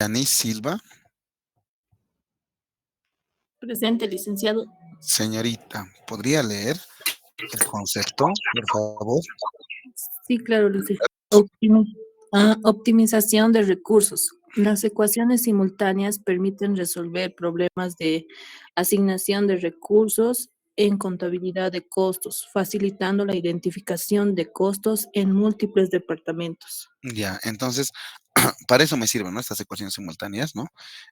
Yanis Silva. Presente, licenciado. Señorita, ¿podría leer el concepto, por favor? Sí, claro, licenciado. Optimización de recursos. Las ecuaciones simultáneas permiten resolver problemas de asignación de recursos en contabilidad de costos, facilitando la identificación de costos en múltiples departamentos. Ya, entonces, para eso me sirven, ¿no? Estas ecuaciones simultáneas, ¿no?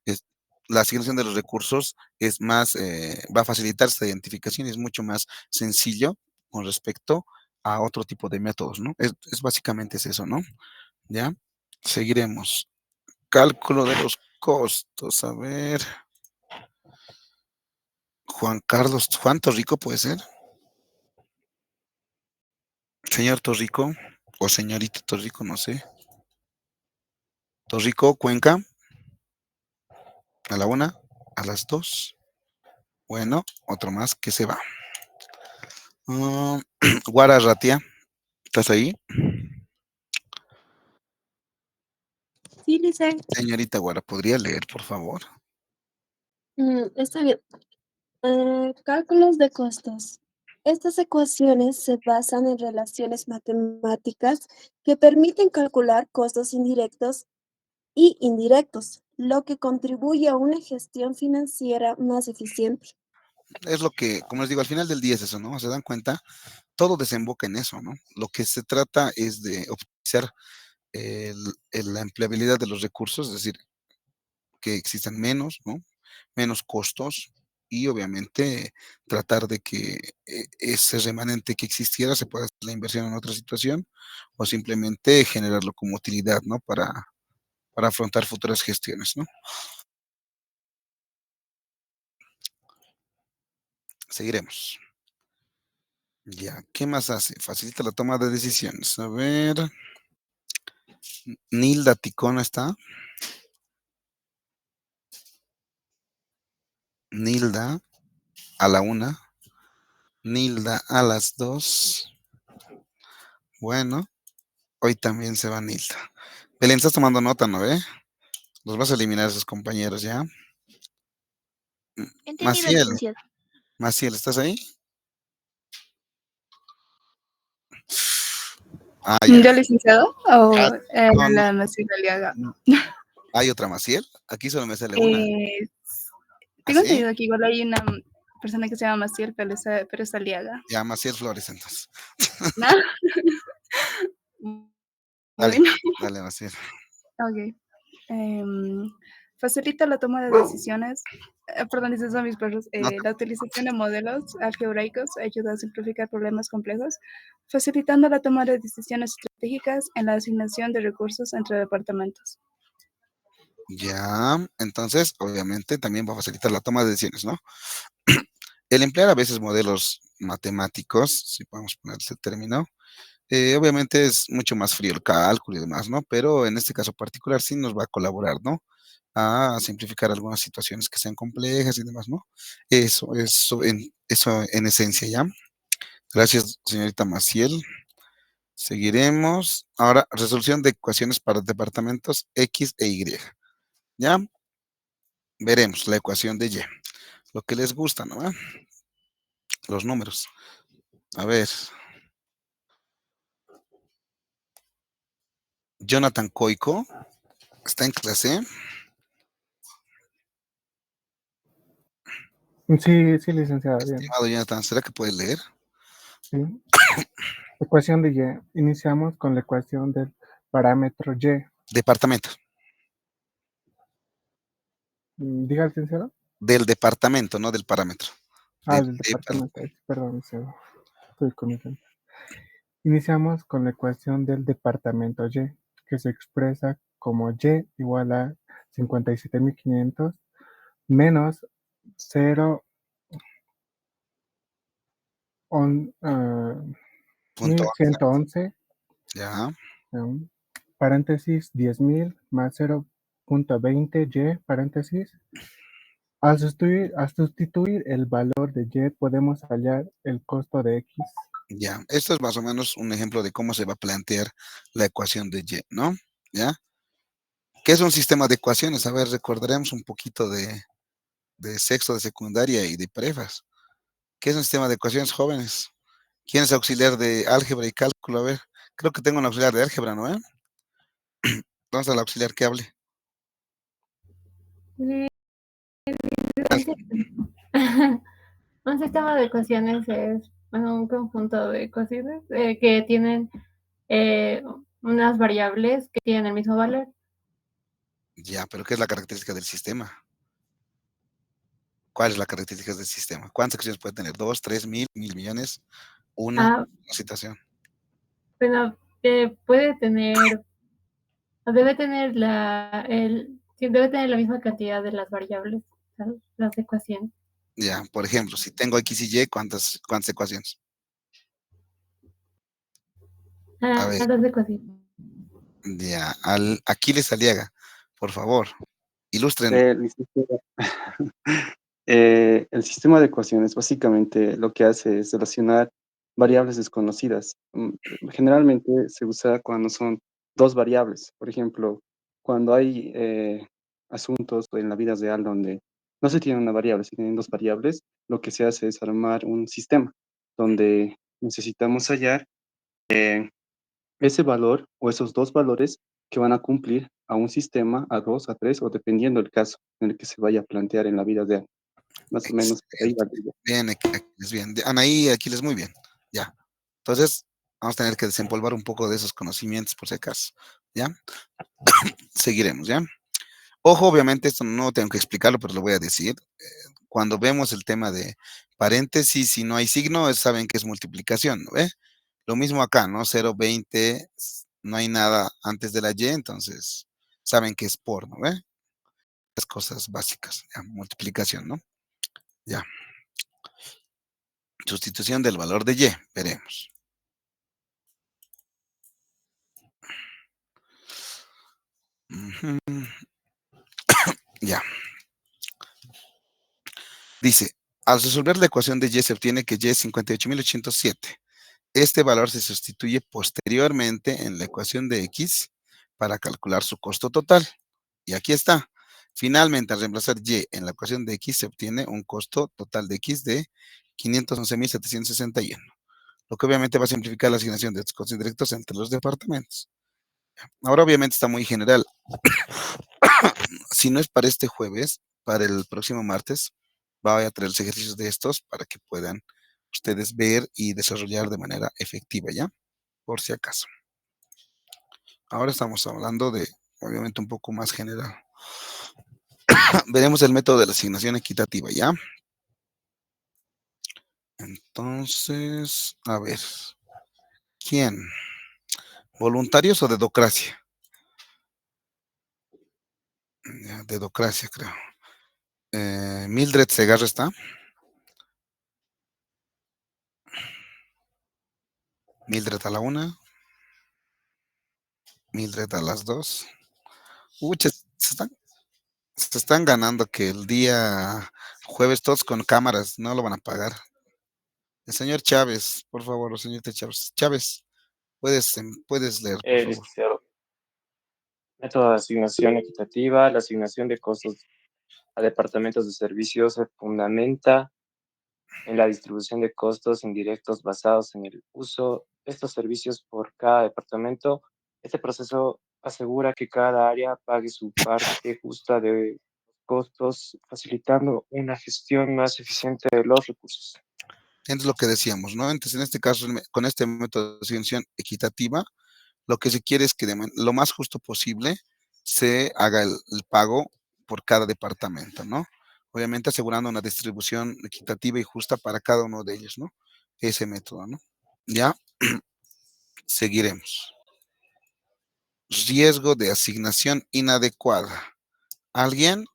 Es, la asignación de los recursos es más, va a facilitar esta identificación y es mucho más sencillo con respecto a otro tipo de métodos, ¿no? Básicamente es eso, ¿no? Ya, seguiremos. Cálculo de los costos, a ver. Juan Torrico, ¿puede ser? Señor Torrico, o señorita Torrico, no sé. Torrico, Cuenca, a la 1, a las 2. Bueno, otro más que se va. Guara Ratia, ¿estás ahí? Sí, Lisa. Señorita Guara, ¿podría leer, por favor? Está bien. Cálculos de costos. Estas ecuaciones se basan en relaciones matemáticas que permiten calcular costos indirectos y indirectos, lo que contribuye a una gestión financiera más eficiente. Es lo que, como les digo, al final del día es eso, ¿no? ¿Se dan cuenta? Todo desemboca en eso, ¿no? Lo que se trata es de optimizar la empleabilidad de los recursos, es decir, que existan menos, ¿no? Menos costos y obviamente tratar de que ese remanente que existiera se pueda hacer la inversión en otra situación o simplemente generarlo como utilidad, ¿no? Para afrontar futuras gestiones, ¿no? Seguiremos. Ya, ¿qué más hace? Facilita la toma de decisiones. A ver, Nilda Ticona está. Nilda a la 1. Nilda a las 2. Bueno, hoy también se va Nilda. Belén, estás tomando nota, ¿no ve? Los vas a eliminar a esos compañeros, ¿ya? Entendido, Maciel, licenciado. Maciel, ¿estás ahí? Ah, ya. ¿Yo, licenciado? Ah, ¿O no, no, la Maciel Aliaga? no. ¿Hay otra Maciel? Aquí solo me sale una. Eh, Tengo ¿Así? entendido que igual hay una persona que se llama Maciel, pero es Aliaga. Ya, Maciel Flores, entonces. ¿No? Dale, Bueno, dale, Maciel. ok. Em, Facilita la toma de decisiones. Perdón, esos son mis perros. No, La utilización de modelos algebraicos ayuda a simplificar problemas complejos, facilitando la toma de decisiones estratégicas en la asignación de recursos entre departamentos. ya, entonces, obviamente, también va a facilitar la toma de decisiones, ¿no? El emplear a veces modelos matemáticos, si podemos poner ese término, obviamente es mucho más frío el cálculo y demás, ¿no? Pero en este caso particular sí nos va a colaborar, ¿no? A simplificar algunas situaciones que sean complejas y demás, ¿no? Eso en esencia, ¿ya? Gracias, señorita Maciel. Seguiremos. Ahora, resolución de ecuaciones para departamentos X e Y. ¿Ya? Veremos la ecuación de Y. Lo que les gusta, ¿no? Los números. A ver. Jonathan Coico. ¿Está en clase? Sí, sí, licenciada, bien. Estimado Jonathan, ¿será que puede leer? Sí. Ecuación de Y. Iniciamos con la ecuación del parámetro Y. Departamento. Diga, licenciado. Del departamento, no del parámetro. Del departamento. Perdón, licenciado. Estoy con mi gente. Iniciamos con la ecuación del departamento Y, que se expresa como Y igual a 57.500 menos 0, Punto. 1111, Ya. paréntesis 10.000 más 0.20 Y, paréntesis. Al sustituir el valor de Y, podemos hallar el costo de X. Ya. Esto es más o menos un ejemplo de cómo se va a plantear la ecuación de Y, ¿no? ¿Ya? ¿Qué es un sistema de ecuaciones? A ver, recordaremos un poquito de sexto, de secundaria y de prefas. ¿Qué es un sistema de ecuaciones, jóvenes? ¿Quién es auxiliar de álgebra y cálculo? A ver, creo que tengo un auxiliar de álgebra, ¿no? Vamos al auxiliar que hable. Eh, Al- Un sistema de ecuaciones es bueno, un conjunto de ecuaciones que tienen eh, unas variables que tienen el mismo valor. Ya, pero ¿qué es la característica del sistema? ¿Cuál es la característica del sistema? ¿Cuántas ecuaciones puede tener? ¿Dos, tres, mil millones? Una Ah, situación. bueno, puede tener, debe tener sí, debe tener la misma cantidad de las variables, ¿sabes? Las ecuaciones. Ya, por ejemplo, si tengo X y Y, ¿cuántas ecuaciones? A ver, Las ecuaciones. ya, al Aquiles Aliaga, por favor, ilustren. Licenciada, el sistema de ecuaciones básicamente lo que hace es relacionar variables desconocidas. Generalmente se usa cuando son dos variables. Por ejemplo, cuando hay asuntos en la vida real donde no se tiene una variable, se tienen dos variables, lo que se hace es armar un sistema donde necesitamos hallar ese valor o esos dos valores que van a cumplir a un sistema, a dos, a tres, o dependiendo del caso en el que se vaya a plantear en la vida real. Más o menos por ahí Excelente. va la idea. Bien, Aquiles, bien. Anaí, Aquiles, muy bien. Ya. Entonces, vamos a tener que desempolvar un poco de esos conocimientos por si acaso. ¿Ya? Seguiremos, ¿ya? Ojo, obviamente, esto no tengo que explicarlo, pero lo voy a decir. Cuando vemos el tema de paréntesis, si no hay signo, saben que es multiplicación, ¿no ve? Lo mismo acá, ¿no? 0, 20, no hay nada antes de la Y, entonces saben que es por, ¿no ve? Las cosas básicas, ya, multiplicación, ¿no? Ya. Sustitución del valor de Y, veremos. Ujú. Ya. Dice, al resolver la ecuación de Y se obtiene que Y es 58.807. Este valor se sustituye posteriormente en la ecuación de X para calcular su costo total. Y aquí está. Finalmente, al reemplazar Y en la ecuación de X, se obtiene un costo total de X de 511.761, lo que obviamente va a simplificar la asignación de estos costos indirectos entre los departamentos. Ahora, obviamente, está muy general. Si no es para este jueves, para el próximo martes, voy a traer los ejercicios de estos para que puedan ustedes ver y desarrollar de manera efectiva, ¿ya? Por si acaso. Ahora estamos hablando de, obviamente, un poco más general. Veremos el método de la asignación equitativa, ¿ya? Entonces, a ver, ¿quién? ¿Voluntarios o dedocracia? Ya, dedocracia, creo. Mildred Segarra está. Mildred a la 1, Mildred a las 2. Uy, se están ganando que el día jueves todos con cámaras, no lo van a pagar. El señor Chávez, por favor, señorita Chávez. Chávez, puedes leer, por favor. Licenciado, método de asignación equitativa. La asignación de costos a departamentos de servicios se fundamenta en la distribución de costos indirectos basados en el uso de estos servicios por cada departamento. Este proceso asegura que cada área pague su parte justa de costos, facilitando una gestión más eficiente de los recursos. Es lo que decíamos, ¿no? Entonces, en este caso, con este método de asignación equitativa, lo que se quiere es que lo más justo posible se haga el pago por cada departamento, ¿no? Obviamente asegurando una distribución equitativa y justa para cada uno de ellos, ¿no? Ese método, ¿no? Ya, seguiremos. Riesgo de asignación inadecuada. ¿Alguien?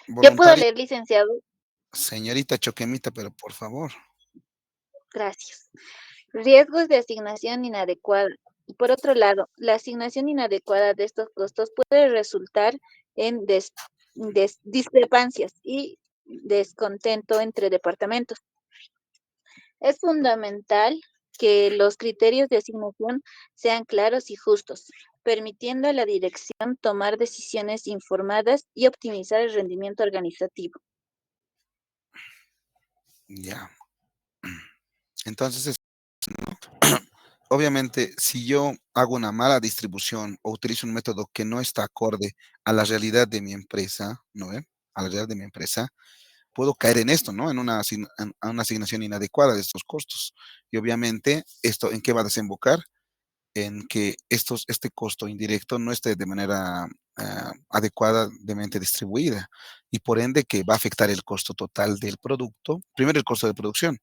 Yo puedo ¿Voluntario? leer, licenciado. Señorita Choquemita, pero por favor. Gracias. Riesgos de asignación inadecuada. Por otro lado, la asignación inadecuada de estos costos puede resultar en discrepancias y descontento entre departamentos. Es fundamental que los criterios de asignación sean claros y justos. permitiendo a la dirección tomar decisiones informadas y optimizar el rendimiento organizativo. Ya. Entonces, obviamente, si yo hago una mala distribución o utilizo un método que no está acorde a la realidad de mi empresa, ¿no ve? A la realidad de mi empresa, puedo caer en esto, ¿no? En a una asignación inadecuada de estos costos. Y obviamente, ¿esto en qué va a desembocar? En que este costo indirecto no esté de manera adecuadamente distribuida y por ende que va a afectar el costo total del producto, primero el costo de producción,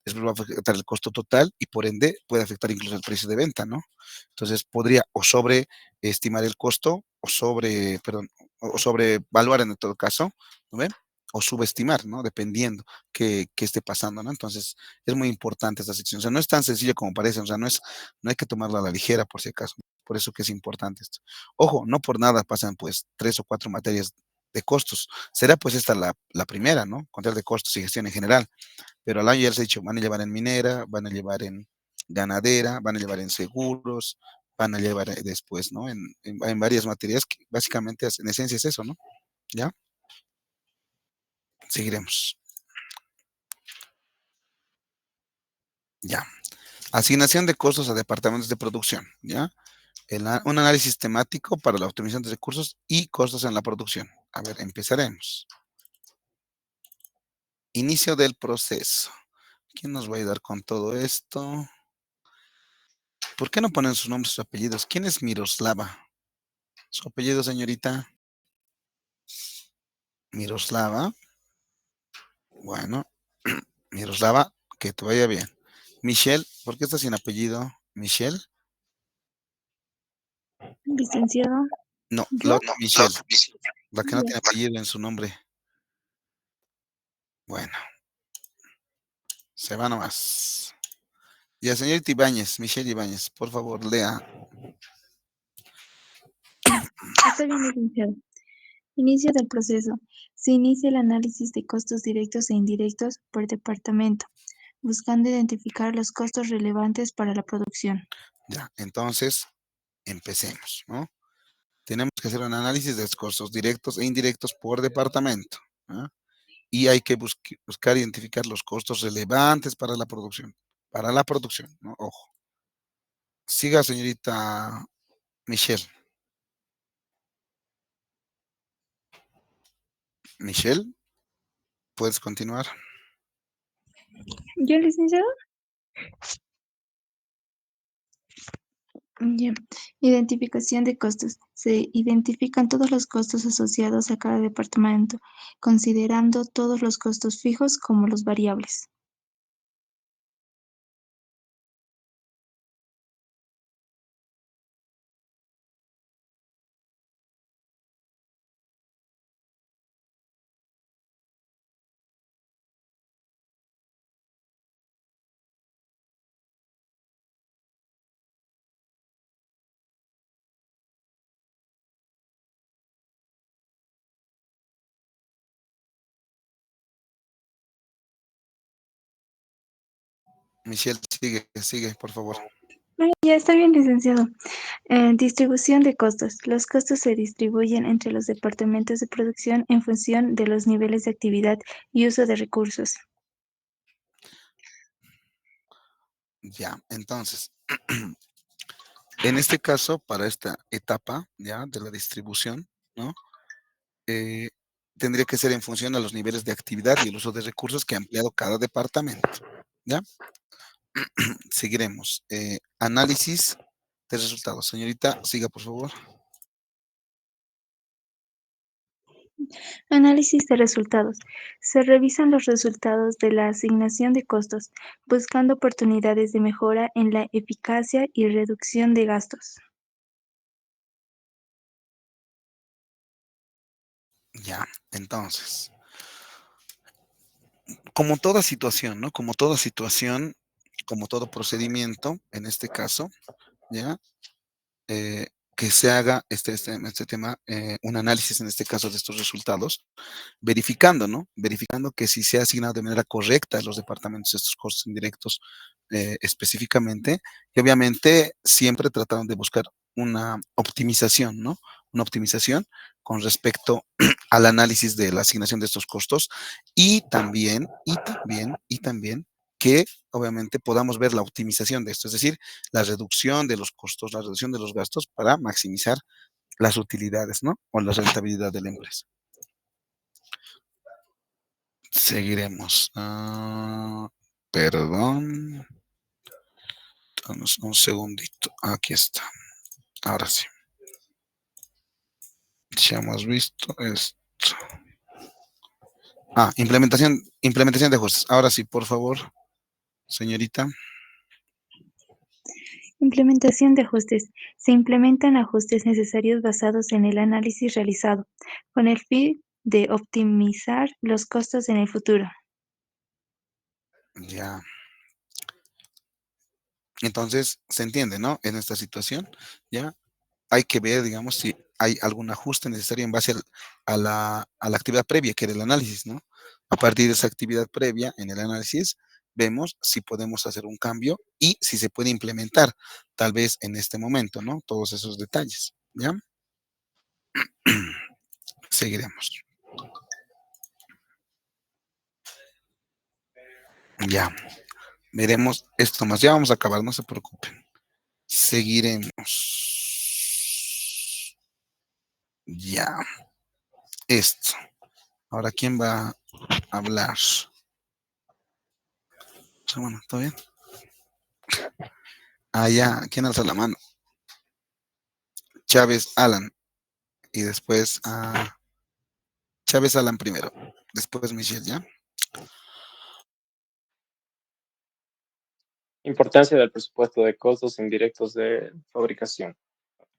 después va a afectar el costo total y por ende puede afectar incluso el precio de venta, ¿no? Entonces podría o sobreestimar el costo perdón, o sobrevaluar en todo caso, ¿no ven? O subestimar, ¿no? Dependiendo qué esté pasando, ¿no? Entonces es muy importante esta sección. O sea, no es tan sencillo como parece, o sea, no hay que tomarla a la ligera por si acaso. Por eso que es importante esto. Ojo, no por nada pasan pues 3 o 4 materias de costos. Será pues esta la primera, ¿no? Control de costos y gestión en general. Pero al año ya les he dicho, van a llevar en minera, van a llevar en ganadera, van a llevar en seguros, van a llevar después, ¿no? En varias materias que básicamente en esencia es eso, ¿no? ¿Ya? Seguiremos. Ya. Asignación de costos a departamentos de producción, ¿ya? Un análisis temático para la optimización de recursos y costos en la producción. A ver, empezaremos. Inicio del proceso. ¿Quién nos va a ayudar con todo esto? ¿Por qué no ponen sus nombres y sus apellidos? ¿Quién es Miroslava? ¿Su apellido, señorita? Miroslava. Bueno, Miroslava, que te vaya bien. Michelle, ¿por qué está sin apellido? Michelle. Licenciado, No, la ¿yo? otra Michelle, la que no Ya. tiene apellido en su nombre. Bueno, se va nomás. Ya, señorita Ibáñez, Michelle Ibáñez, por favor, lea. Está bien, licenciado. Inicio del proceso. Se inicia el análisis de costos directos e indirectos por departamento, buscando identificar los costos relevantes para la producción. Ya, entonces, empecemos, ¿no? Tenemos que hacer un análisis de los costos directos e indirectos por departamento, ¿ah? Y hay que buscar identificar los costos relevantes para la producción. Para la producción, ¿no? Ojo. Siga, señorita Michelle. Michelle, ¿puedes continuar? ¿Yo, licenciado? Ya. Identificación de costos. Se identifican todos los costos asociados a cada departamento, considerando todos los costos fijos como los variables. Michelle, sigue, por favor. Ya está bien, licenciado. Distribución de costos. Los costos se distribuyen entre los departamentos de producción en función de los niveles de actividad y uso de recursos. Ya, entonces, en este caso, para esta etapa, ya, de la distribución, ¿no? Eh, tendría que ser en función a los niveles de actividad y el uso de recursos que ha empleado cada departamento, ¿ya? Seguiremos. Análisis de resultados. Señorita, siga, por favor. Análisis de resultados. Se revisan los resultados de la asignación de costos, buscando oportunidades de mejora en la eficacia y reducción de gastos. Ya, entonces, como toda situación, ¿no? Como toda situación, como todo procedimiento, en este caso, ¿ya? Que se haga este tema, un análisis en este caso de estos resultados, verificando, ¿no? Verificando que si se ha asignado de manera correcta a los departamentos estos costos indirectos específicamente, y obviamente siempre tratando de buscar una optimización, ¿no? Una optimización con respecto al análisis de la asignación de estos costos y también que obviamente podamos ver la optimización de esto, es decir, la reducción de los costos, la reducción de los gastos para maximizar las utilidades, ¿no? O la rentabilidad de la empresa. Seguiremos. Perdón. Danos un segundito. Aquí está. Ahora sí. Ya hemos visto esto. Implementación de ajustes. Ahora sí, por favor, señorita. Implementación de ajustes. Se implementan ajustes necesarios basados en el análisis realizado, con el fin de optimizar los costos en el futuro. Ya. Entonces, se entiende, ¿no? En esta situación, ya hay que ver, digamos, si hay algún ajuste necesario en base a la actividad previa, que era el análisis, ¿no? A partir de esa actividad previa, en el análisis, vemos si podemos hacer un cambio y si se puede implementar, tal vez en este momento, ¿no? Todos esos detalles, ¿ya? Seguiremos. Ya. Veremos esto más. Ya vamos a acabar, no se preocupen. Seguiremos. Ya. Esto. Ahora, ¿quién va a hablar? Bueno, ¿todo bien? Ya. ¿Quién alza la mano? Chávez Alan. Y después Chávez Alan primero. Después Michelle, ¿ya? Importancia del presupuesto de costos indirectos de fabricación.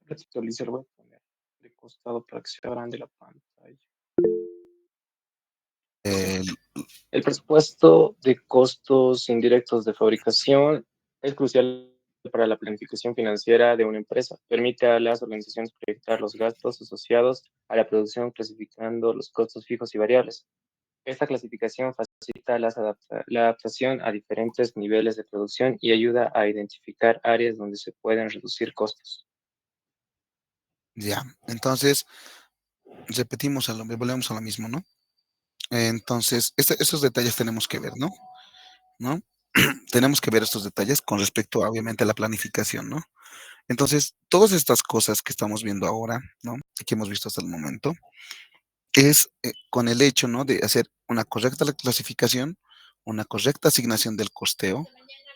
Actualizar, voy a poner de costado para que sea grande la pantalla. El presupuesto de costos indirectos de fabricación es crucial para la planificación financiera de una empresa. Permite a las organizaciones proyectar los gastos asociados a la producción clasificando los costos fijos y variables. Esta clasificación facilita la adaptación a diferentes niveles de producción y ayuda a identificar áreas donde se pueden reducir costos. Ya. Entonces, repetimos volvemos a lo mismo, ¿no? Entonces, esos detalles tenemos que ver, ¿no? ¿No? Tenemos que ver estos detalles con respecto, obviamente, a la planificación, ¿no? Entonces, todas estas cosas que estamos viendo ahora, ¿no? Y que hemos visto hasta el momento, es con el hecho, ¿no? De hacer una correcta clasificación, una correcta asignación del costeo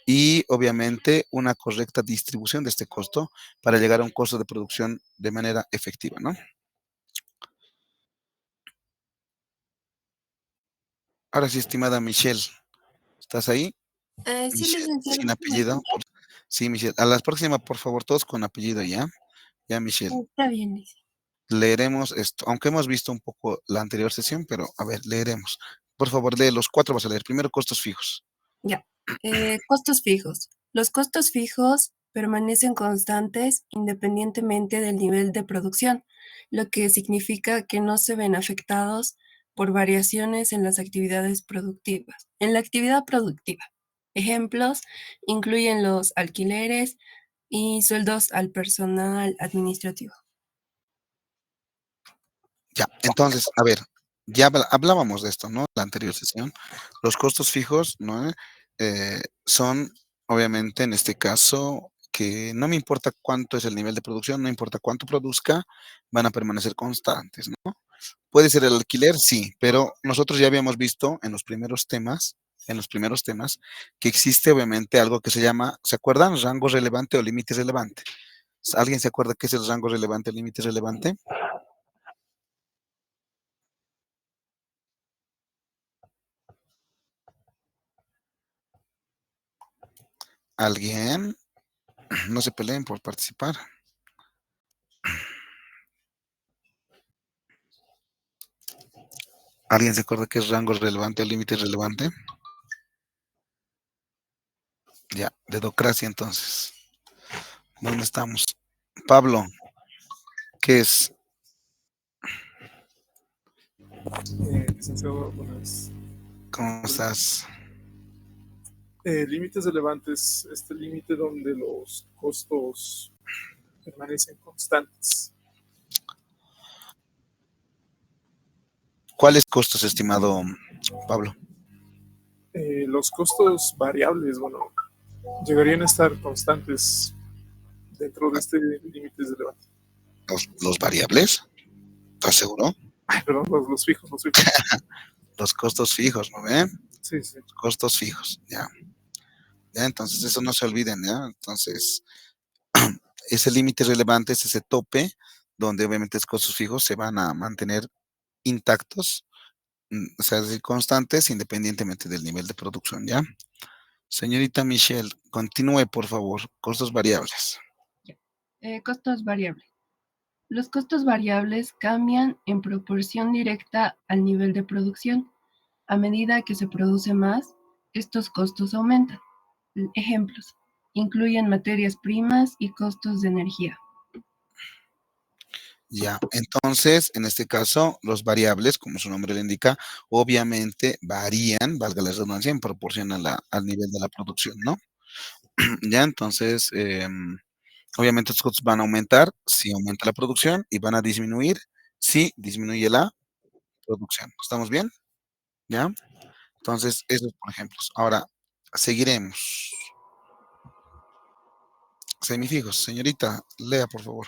y, obviamente, una correcta distribución de este costo para llegar a un costo de producción de manera efectiva, ¿no? Ahora sí, estimada Michelle, ¿estás ahí? Sí, Michelle, licenciado. sin apellido. Sí, Michelle. A la próxima, por favor, todos con apellido, ¿ya? Ya, Michelle. Está bien, dice. Leeremos esto, aunque hemos visto un poco la anterior sesión, pero a ver, leeremos. Por favor, lee los 4, vas a leer. Primero, costos fijos. Ya. Costos fijos. Los costos fijos permanecen constantes independientemente del nivel de producción, lo que significa que no se ven afectados por variaciones en las actividades productivas. En la actividad productiva. Ejemplos incluyen los alquileres y sueldos al personal administrativo. Ya, entonces, a ver, ya hablábamos de esto, ¿no? La anterior sesión. Los costos fijos, ¿no? Son, obviamente, en este caso, que no me importa cuánto es el nivel de producción, no importa cuánto produzca, van a permanecer constantes, ¿no? Puede ser el alquiler, sí, pero nosotros ya habíamos visto en los primeros temas, que existe obviamente algo que se llama, ¿se acuerdan? Rango relevante o límite relevante. ¿Alguien se acuerda qué es el rango relevante o límite relevante? ¿Alguien? No se peleen por participar. ¿Alguien se acuerda qué es rango relevante o límite relevante? Ya, dedocracia entonces. ¿Dónde estamos? Pablo, ¿qué es? Licenciado, buenas. ¿Cómo estás? Límites relevantes, este límite donde los costos permanecen constantes. ¿Cuáles costos, estimado Pablo? Los costos variables, bueno, llegarían a estar constantes dentro de este límite de debate. ¿Los variables? ¿Estás seguro? Ay, perdón, los fijos. Los costos fijos, ¿no ve? Sí. Costos fijos, ya. Ya, entonces eso no se olviden, ¿ya? Entonces, ese límite relevante es ese tope donde obviamente los costos fijos se van a mantener intactos, o sea, es decir, constantes independientemente del nivel de producción, ¿ya? Señorita Michelle, continúe, por favor. Costos variables. Costos variables. Los costos variables cambian en proporción directa al nivel de producción. A medida que se produce más, estos costos aumentan. Ejemplos: incluyen materias primas y costos de energía. Ya, entonces, en este caso, los variables, como su nombre le indica, obviamente varían, valga la redundancia, en proporción al nivel de la producción, ¿no? Ya, entonces, obviamente estos costos van a aumentar si aumenta la producción y van a disminuir si disminuye la producción. ¿Estamos bien? ¿Ya? Entonces, esos por ejemplos. Ahora, seguiremos. Semifijos. Señorita, lea, por favor.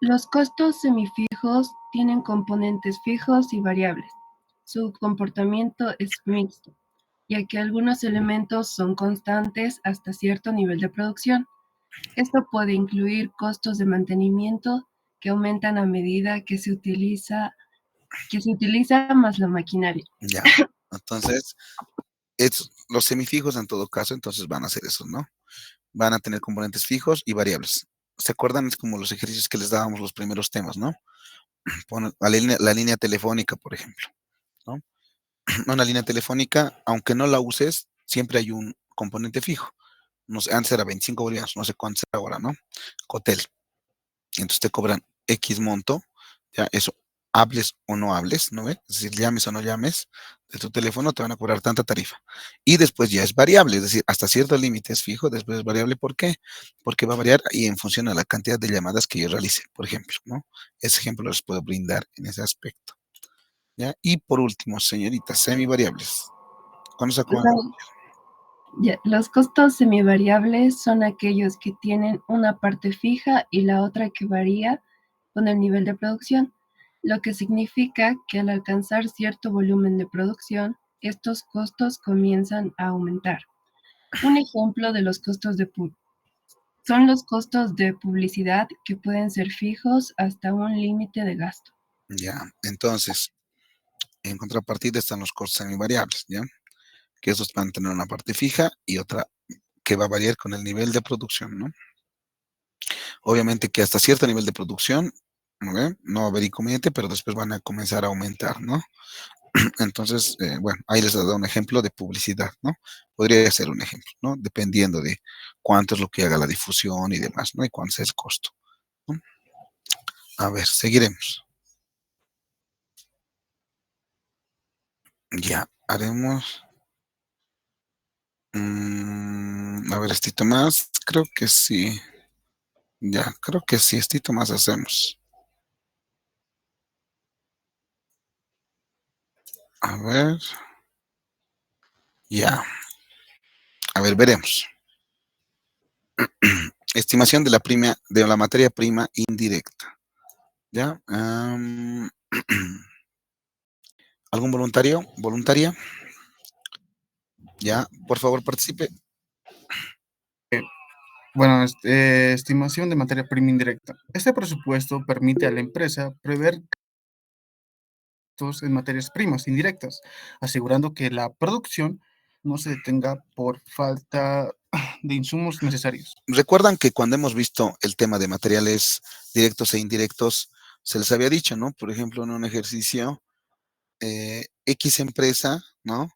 Los costos semifijos tienen componentes fijos y variables. Su comportamiento es mixto, ya que algunos elementos son constantes hasta cierto nivel de producción. Esto puede incluir costos de mantenimiento que aumentan a medida que se utiliza más la maquinaria. Ya. Entonces, los semifijos en todo caso, entonces van a ser esos, ¿no? Van a tener componentes fijos y variables. ¿Se acuerdan? Es como los ejercicios que les dábamos los primeros temas, ¿no? La línea telefónica, por ejemplo, ¿no? Una línea telefónica, aunque no la uses, siempre hay un componente fijo. No sé, antes era 25 bolivianos, no sé cuánto es ahora, ¿no? Cotel. Entonces te cobran X monto, ya eso, hables o no hables, ¿no ves? Es decir, llames o no llames de tu teléfono, te van a cobrar tanta tarifa. Y después ya es variable, es decir, hasta cierto límite es fijo, después es variable. ¿Por qué? Porque va a variar y en función a la cantidad de llamadas que yo realice, por ejemplo, ¿no? Ese ejemplo les puedo brindar en ese aspecto. ¿Ya? Y por último, señoritas, semivariables. ¿Cuándo se acaban? Los costos semivariables son aquellos que tienen una parte fija y la otra que varía con el nivel de producción, lo que significa que al alcanzar cierto volumen de producción, estos costos comienzan a aumentar. Un ejemplo de los costos son los costos de publicidad, que pueden ser fijos hasta un límite de gasto. Ya, entonces, en contrapartida están los costos semivariables, ¿ya? Que esos van a tener una parte fija y otra que va a variar con el nivel de producción, ¿no? Obviamente que hasta cierto nivel de producción, ¿no ve? No va a haber inconveniente, pero después van a comenzar a aumentar, ¿no? Entonces, bueno, ahí les he dado un ejemplo de publicidad, ¿no? Podría ser un ejemplo, ¿no? Dependiendo de cuánto es lo que haga la difusión y demás, ¿no? Y cuánto es el costo, ¿no? A ver, seguiremos. Ya, haremos. A ver, estito más. Creo que sí. Ya, creo que sí, estito más hacemos. A ver. Ya. A ver, veremos. Estimación de la materia prima indirecta. ¿Ya? ¿Algún voluntario? ¿Voluntaria? Ya, por favor, participe. Bueno, estimación de materia prima indirecta. Este presupuesto permite a la empresa prever gastos en materias primas indirectas, asegurando que la producción no se detenga por falta de insumos necesarios. Recuerdan que cuando hemos visto el tema de materiales directos e indirectos, se les había dicho, ¿no? Por ejemplo, en un ejercicio, X empresa, ¿no?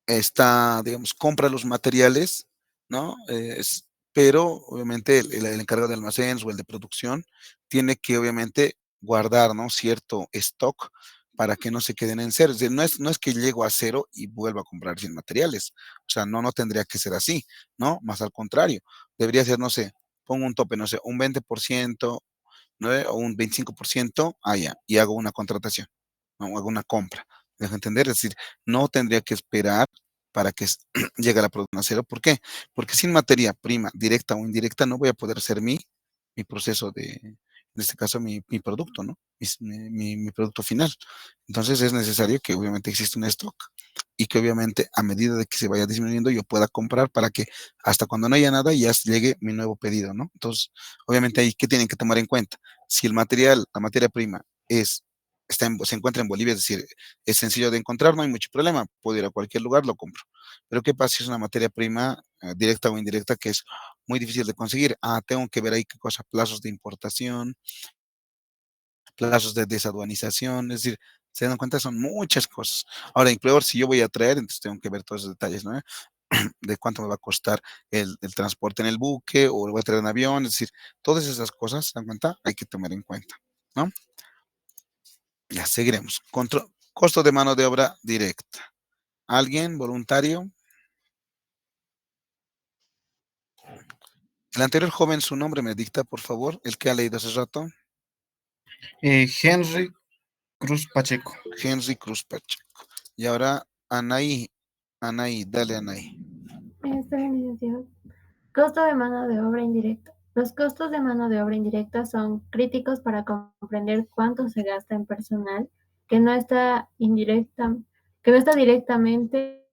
Digamos, compra los materiales, ¿no? Pero obviamente el encargado de almacenes o el de producción tiene que obviamente guardar, ¿no? Cierto stock para que no se queden en cero. Es decir, no es que llego a cero y vuelva a comprar 100 materiales. O sea, no tendría que ser así, ¿no? Más al contrario, debería ser, no sé, pongo un tope, no sé, un 20%, ¿no? O un 25%, ya, y hago una contratación, ¿no? Hago una compra. ¿Me dejo entender? Es decir, no tendría que esperar para que llegue a la producción a cero. ¿Por qué? Porque sin materia prima, directa o indirecta, no voy a poder hacer mi proceso en este caso, mi producto, ¿no? Mi producto final. Entonces es necesario que obviamente exista un stock y que obviamente a medida de que se vaya disminuyendo yo pueda comprar para que hasta cuando no haya nada ya llegue mi nuevo pedido, ¿no? Entonces, obviamente ahí, ¿qué tienen que tomar en cuenta? Si el material, la materia prima se encuentra en Bolivia, es decir, es sencillo de encontrar, no hay mucho problema, puedo ir a cualquier lugar, lo compro. Pero ¿qué pasa si es una materia prima directa o indirecta que es muy difícil de conseguir? Tengo que ver ahí qué cosa, plazos de importación, plazos de desaduanización, es decir, se dan cuenta, son muchas cosas. Ahora, incluso si yo voy a traer, entonces tengo que ver todos esos detalles, ¿no? De cuánto me va a costar el transporte en el buque o lo voy a traer en avión, es decir, todas esas cosas, ¿se dan cuenta? Hay que tomar en cuenta, ¿no? Ya, seguiremos. Costo de mano de obra directa. ¿Alguien voluntario? El anterior joven, su nombre me dicta, por favor, el que ha leído hace rato. Henry Cruz Pacheco. Henry Cruz Pacheco. Y ahora, Anaí, dale Anaí. Está bien, licenciado. Costo de mano de obra indirecta. Los costos de mano de obra indirecta son críticos para comprender cuánto se gasta en personal que no está directamente,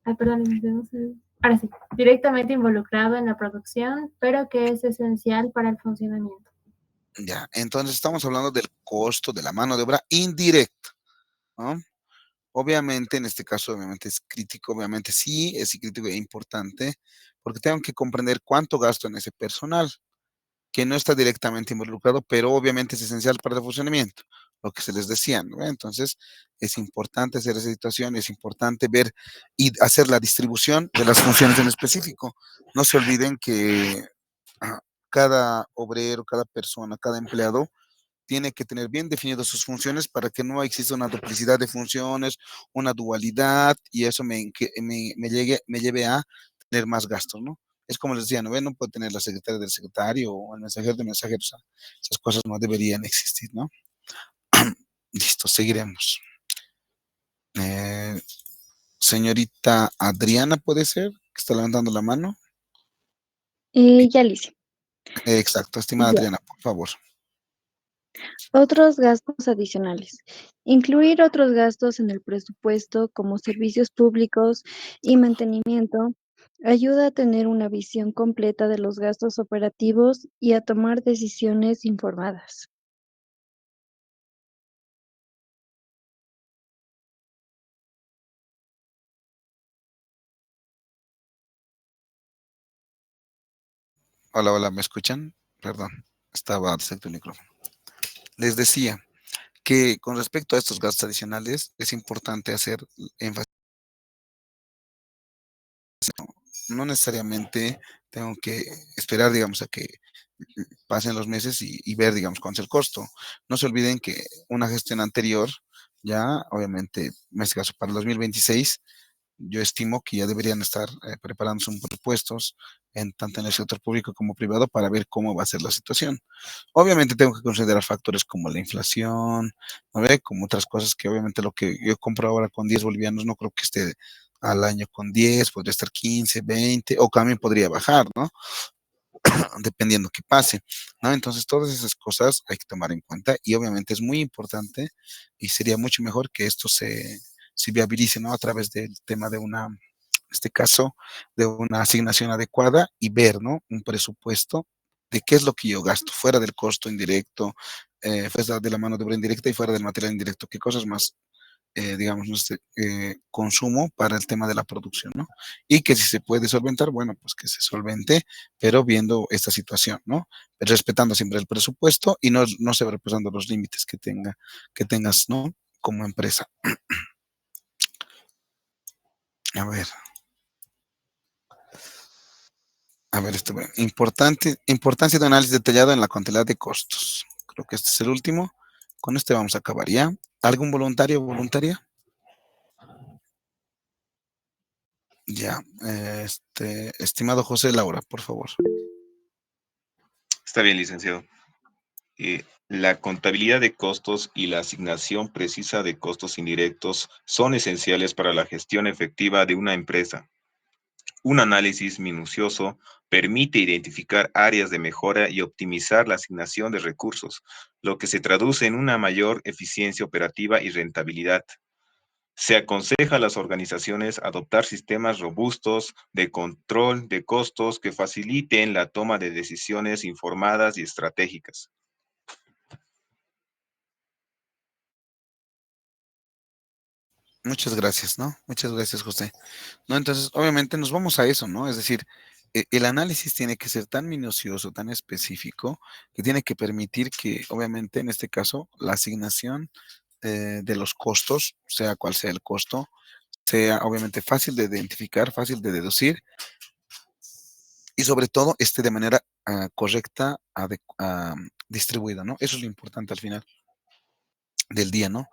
ahora sí, directamente involucrado en la producción, pero que es esencial para el funcionamiento. Ya, entonces estamos hablando del costo de la mano de obra indirecta, ¿no? Obviamente, en este caso, obviamente es crítico, obviamente sí, es crítico e importante, porque tengo que comprender cuánto gasto en ese personal, que no está directamente involucrado, pero obviamente es esencial para el funcionamiento, lo que se les decía, ¿no? Entonces, es importante hacer esa situación, es importante ver y hacer la distribución de las funciones en específico. No se olviden que cada obrero, cada persona, cada empleado tiene que tener bien definidas sus funciones para que no exista una duplicidad de funciones, una dualidad, y eso me lleve a tener más gastos, ¿no? Es como les decía, ¿no? No puede tener la secretaria del secretario o el mensajero de mensajeros. O sea, esas cosas no deberían existir, ¿no? Listo, seguiremos. Señorita Adriana, ¿puede ser? Que está levantando la mano. Ya lo hice. Exacto, estimada Ya. Adriana, por favor. Otros gastos adicionales. Incluir otros gastos en el presupuesto como servicios públicos y mantenimiento ayuda a tener una visión completa de los gastos operativos y a tomar decisiones informadas. Hola, hola, ¿me escuchan? Perdón, estaba desactivado el micrófono. Les decía que con respecto a estos gastos adicionales es importante hacer énfasis. No necesariamente tengo que esperar, digamos, a que pasen los meses y ver, digamos, cuánto es el costo. No se olviden que una gestión anterior, ya, obviamente, en este caso para el 2026, yo estimo que ya deberían estar preparándose un presupuestos tanto en el sector público como privado para ver cómo va a ser la situación. Obviamente tengo que considerar factores como la inflación, ¿no ve? Como otras cosas que obviamente lo que yo compro ahora con 10 bolivianos no creo que esté al año con 10, podría estar 15, 20 o también podría bajar, ¿no? Dependiendo qué pase, ¿no? Entonces, todas esas cosas hay que tomar en cuenta y obviamente es muy importante y sería mucho mejor que esto se viabilice, ¿no? A través del tema de en este caso, de una asignación adecuada y ver, ¿no? Un presupuesto de qué es lo que yo gasto fuera del costo indirecto, fuera de la mano de obra indirecta y fuera del material indirecto, qué cosas más digamos, consumo para el tema de la producción, ¿no? Y que si se puede solventar, bueno, pues que se solvente, pero viendo esta situación, ¿no? Respetando siempre el presupuesto y no sobrepasando los límites que tengas, ¿no? Como empresa. A ver. Importancia de análisis detallado en la contabilidad de costos. Creo que este es el último. Con este vamos a acabar ya. ¿Algún voluntario o voluntaria? Ya, estimado José Laura, por favor. Está bien, licenciado. La contabilidad de costos y la asignación precisa de costos indirectos son esenciales para la gestión efectiva de una empresa. Un análisis minucioso permite identificar áreas de mejora y optimizar la asignación de recursos, lo que se traduce en una mayor eficiencia operativa y rentabilidad. Se aconseja a las organizaciones adoptar sistemas robustos de control de costos que faciliten la toma de decisiones informadas y estratégicas. Muchas gracias, ¿no? Muchas gracias, José. ¿No? Entonces, obviamente nos vamos a eso, ¿no? Es decir, el análisis tiene que ser tan minucioso, tan específico, que tiene que permitir que, obviamente, en este caso, la asignación de los costos, sea cual sea el costo, sea obviamente fácil de identificar, fácil de deducir y sobre todo esté de manera correcta, distribuida, ¿no? Eso es lo importante al final del día, ¿no?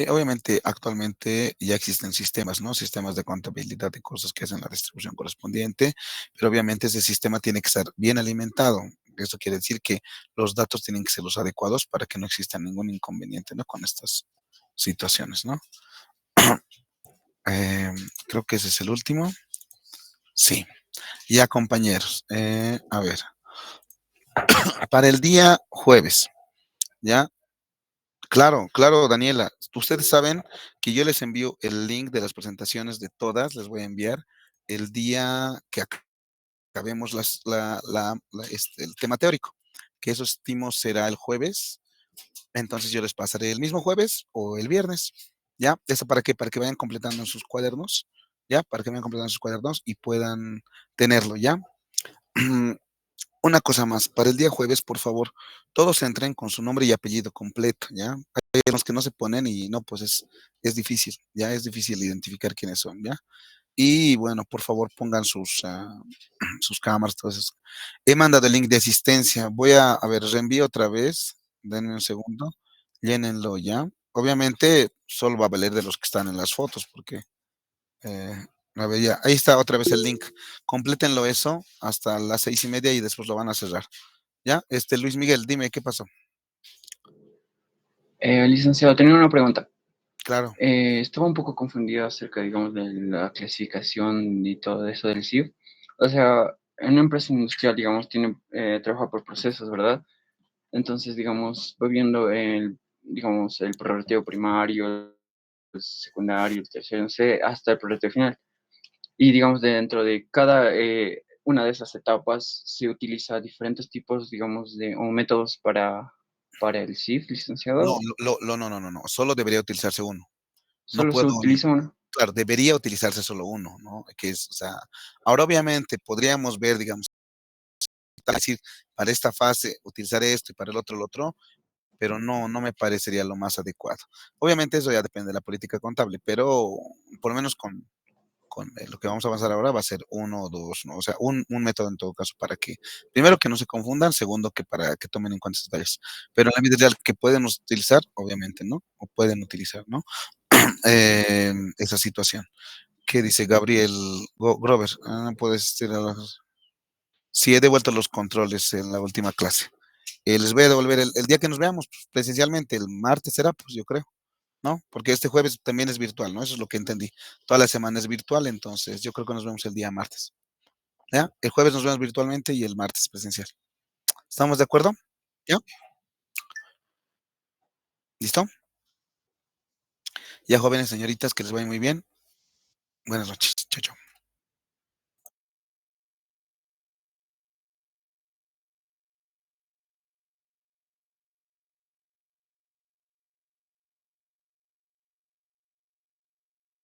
Obviamente, actualmente ya existen sistemas, ¿no? Sistemas de contabilidad de cosas que hacen la distribución correspondiente, pero obviamente ese sistema tiene que estar bien alimentado. Eso quiere decir que los datos tienen que ser los adecuados para que no exista ningún inconveniente, ¿no? Con estas situaciones, ¿no? Creo que ese es el último. Sí. Ya, compañeros. A ver. Para el día jueves, ¿ya? Claro, claro, Daniela. Ustedes saben que yo les envío el link de las presentaciones de todas, les voy a enviar el día que acabemos el tema teórico, que eso estimo será el jueves. Entonces yo les pasaré el mismo jueves o el viernes, ¿ya? ¿Eso para qué? Para que vayan completando en sus cuadernos, ¿ya? Para que vayan completando en sus cuadernos y puedan tenerlo, ¿ya? Una cosa más, para el día jueves, por favor, todos entren con su nombre y apellido completo, ¿ya? Hay los que no se ponen y no, pues es difícil, ya es difícil identificar quiénes son, ¿ya? Y bueno, por favor, pongan sus cámaras, todo eso. He mandado el link de asistencia. A ver, reenvío otra vez. Denme un segundo. Llénenlo ya. Obviamente, solo va a valer de los que están en las fotos, porque a ver, ya, ahí está otra vez el link. Complétenlo eso hasta las 6:30 y después lo van a cerrar. ¿Ya? Luis Miguel, dime, ¿qué pasó? Licenciado, tenía una pregunta. Claro. Estaba un poco confundido acerca, digamos, de la clasificación y todo eso del CIF. O sea, en una empresa industrial, digamos, trabaja por procesos, ¿verdad? Entonces, digamos, voy viendo digamos, el prorrateo primario, el secundario, el tercero, no sé, hasta el prorrateo final. Y digamos, dentro de cada una de esas etapas se utiliza diferentes tipos, digamos, o métodos para el CIF, No, licenciado. no. Solo debería utilizarse uno. No ¿Solo se puedo, utiliza uno? claro, debería utilizarse solo uno, ¿no? O sea, ahora obviamente podríamos ver, digamos, decir, para esta fase utilizar esto y para el otro, pero no me parecería lo más adecuado. Obviamente eso ya depende de la política contable, pero por lo menos con lo que vamos a avanzar ahora va a ser uno o dos, ¿no? O sea, un método en todo caso para que, primero, que no se confundan, segundo, que para que tomen en cuenta estos detalles. Pero en la vida real que pueden utilizar, obviamente, ¿no? O pueden utilizar, ¿no? Esa situación. ¿Qué dice Gabriel Grover? Puedes tirar. Sí, he devuelto los controles en la última clase. Les voy a devolver el día que nos veamos, pues, presencialmente, el martes será, pues yo creo, ¿no? Porque este jueves también es virtual, ¿no? Eso es lo que entendí. Toda la semana es virtual, entonces yo creo que nos vemos el día martes. ¿Ya? El jueves nos vemos virtualmente y el martes presencial. ¿Estamos de acuerdo? ¿Ya? ¿Listo? Ya, jóvenes, señoritas, que les vaya muy bien. Buenas noches. Chao, chao.